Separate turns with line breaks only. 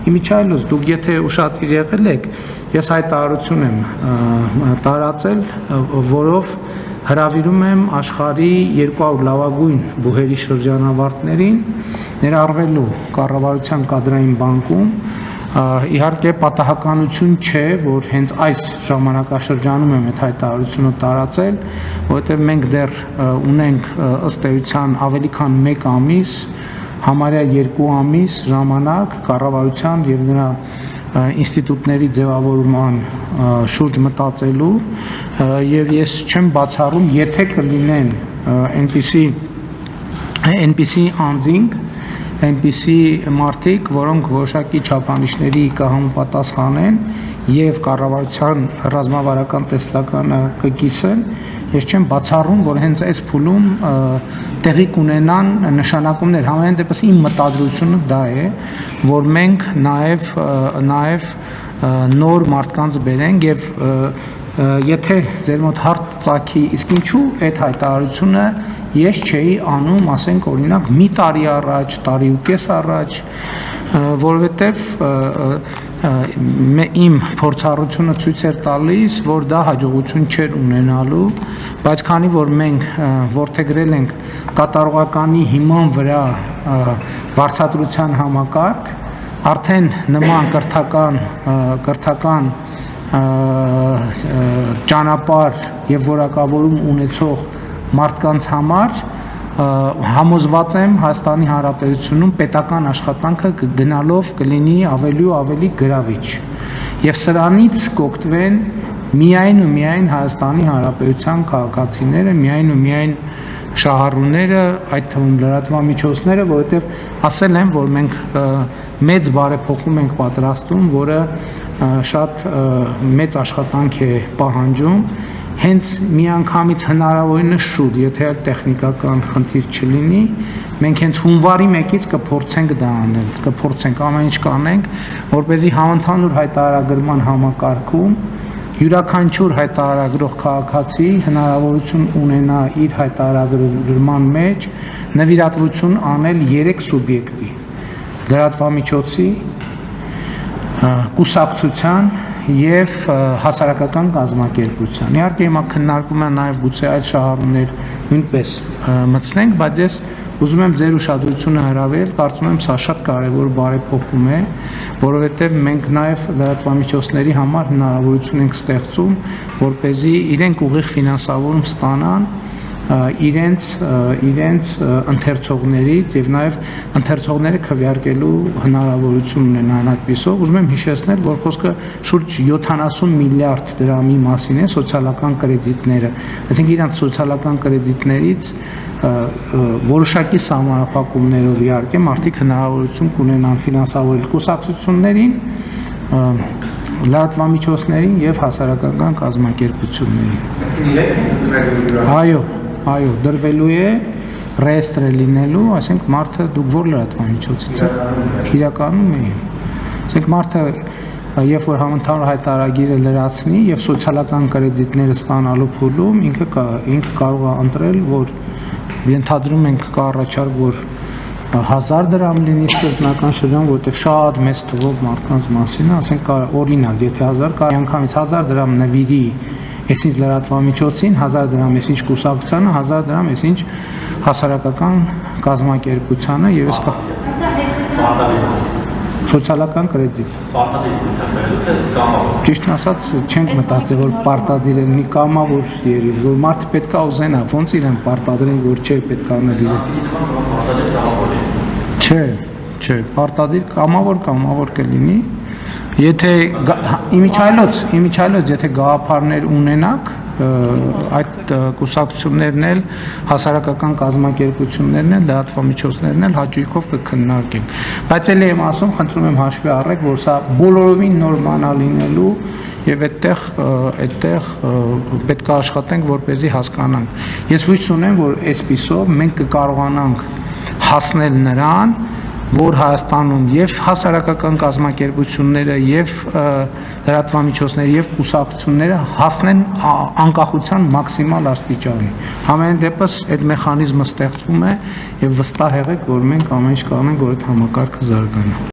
իմիջիայլոց դուք եթե ուշադիր եղել եք, ես հայտարարություն եմ տարածել, որով հրավիրում եմ աշխարհի 200 լավագույն բուհերի շրջանավարտներին ներառվելու կառավարության կադրային բանկում։ Իհարկե պատահականություն չէ, որ հենց այս ժամանակաշրջանում եմ այդ հայտարարությունը տարածել, որովհետև մենք դեռ ունենք ըստ էության ավելի քան 1 ամիս, համարյա 2 ամիս ժամանակ կառավարության եւ նրա ինստիտուտների ձևավորման շուրջ մտածելու եւ ես չեմ բացառում, եթե կլինեն այնպիսի անձինք, այնպիսի մարդիկ, որոնք որոշակի չափանիշների կհամապատասխանեն եւ կառավարության ռազմավարական տեսլականը կկիսեն, ես չեմ բացառում, որ հենց այս փուլում տեղի կունենան նշանակումներ, համենայն դեպս իմ մտադրությունը դա է, որ մենք նաեւ նոր մարդկանց բերենք եւ եթե ձեր մոտ հարց ծագի, իսկ ինչու այդ հայտարարությունը ես չէի անում, ասենք օրինակ մի տարի առաջ, տարի ու կես առաջ, որովհետև իմ փորձառությունը ցույց էր տալիս, որ դա հաջողություն չէր ունենալու, բայց քանի որ մենք որդեգրել ենք կատարողականի հիման վրա վարձատրության համակարգ, արդեն նման կրթական ճանապարհ եւ որակավորում ունեցող մարդկանց համար համոզված եմ Հայաստանի Հանրապետությունում պետական աշխատանքը գնալով կլինի ավելի ու ավելի գրավիչ եւ սրանից կօգտվեն միայն ու միայն Հայաստանի Հանրապետության քաղաքացիները, միայն ու միայն շահառուները, այդ թվում լրատվամիջոցները, որովհետեւ ասել եմ, որ մենք մեծ բարեփոխում ենք պատրաստում, որը շատ մեծ աշխատանք է պահանջում, հենց միանգամից հնարավորինս շուտ, եթե այլ տեխնիկական խնդիր չլինի, մենք հենց հունվարի 1-ից կփորձենք դա անել, կփորձենք ամեն ինչ կանենք, որպեսզի համընդհանուր հայտարարագրման համակարգում յուրաքանչյուր հայտարարագրող քաղաքացի հնարավորություն ունենա իր հայտարարագրման մեջ նվիրատվություն անել 3 սուբյեկտի՝ լրատվամիջոցի, կուսակցության եւ հասարակական կազմակերպության։ Իհարկե հիմա քննարկում են նաեւ գուցե այդ շահառուներ նույնպես մտցնենք, բայց ես ուզում եմ ձեր ուշադրությունը հրավիրել, կարծում եմ սա շատ կարեւոր բարեփոխում է, որովհետեւ մենք նաեւ լրատվամիջոցների համար հնարավորություն ենք ստեղծում, որպեսզի իրենք ուղիղ ֆինանսավորում ստանան իրենց ընթերցողներից եւ նաեւ ընթերցողները քվեարկելու հնարավորություն ունենան այդպիսով։ Ուզում եմ հիշեցնել, որ խոսքը շուրջ 70 միլիարդ դրամի մասին է սոցիալական կրեդիտները, այսինքն իրանց սոցիալական կրեդիտներից որոշակի սահմանափակումներով իհարկե մարդիկ հնարավորություն կունենան ֆինանսավորել կուսակցություններին, լրատվամիջոցներին եւ հասարակական կազմակերպություններին։ Այո, դրվելու է, ռեեստրը լինելու, ասենք մարդը դուք որ լրատվամիջոցից եք, իրականում է։ Ասենք մարդը, երբ որ համընդհանուր հայտարարագիրը լրացնի եւ սոցիալական կրեդիտները ստանալու փուլում ինքը կարող է ընտրել, որ ենթադրում ենք կառաջարկ, որ 1000 դրամ լինի սկզբնական շրջան, որտեղ շատ մեծ թվով մարդկանց մասին, ասենք օրինակ, եթե 1000 կա, անգամից 1000 դրամ նվիրի այսինչ լրատվամիջոցին, 1000 դրամ այսինչ կուսակցությանը, 1000 դրամ այսինչ հասարակական կազմակերպությանը եւ այս սոցիալական կրեդիտ։ Ճիշտն ասած, չենք մտածել, որ պարտադիր է մի կամավոր երևի, որ մարդը պետք է ուզենա, ոնց իրեն պարտադրեն, որ չէ պետք է նվիրել։ Չէ, պարտադիր կամավոր կլինի։ Եթե իմիջիայլոց, եթե գաղափարներ ունենաք, այդ կուսակցություններն էլ, հասարակական կազմակերպություններն էլ, լրատվամիջոցներն էլ հաճույքով կքննարկենք։ Բայց էլ եմ ասում, խնդրում եմ հաշվի առեք, որ սա բոլորովին նորմալ է լինելու եւ այդտեղ պետք է աշխատենք, որպեսզի հասկանանք։ Ես հույս ունեմ, որ այսպիսով մենք կկարողանանք հասնել նրան, որ Հայաստանում եւ հասարակական կազմակերպությունները եւ լրատվամիջոցները եւ կուսակցությունները հասնեն անկախության մաքսիմալ աստիճանի։ Համենայն դեպս այդ մեխանիզմը ստեղծվում է եւ վստահ եղեք, որ մենք ամեն ինչ կանենք, որ այդ համակարգը զարգանա։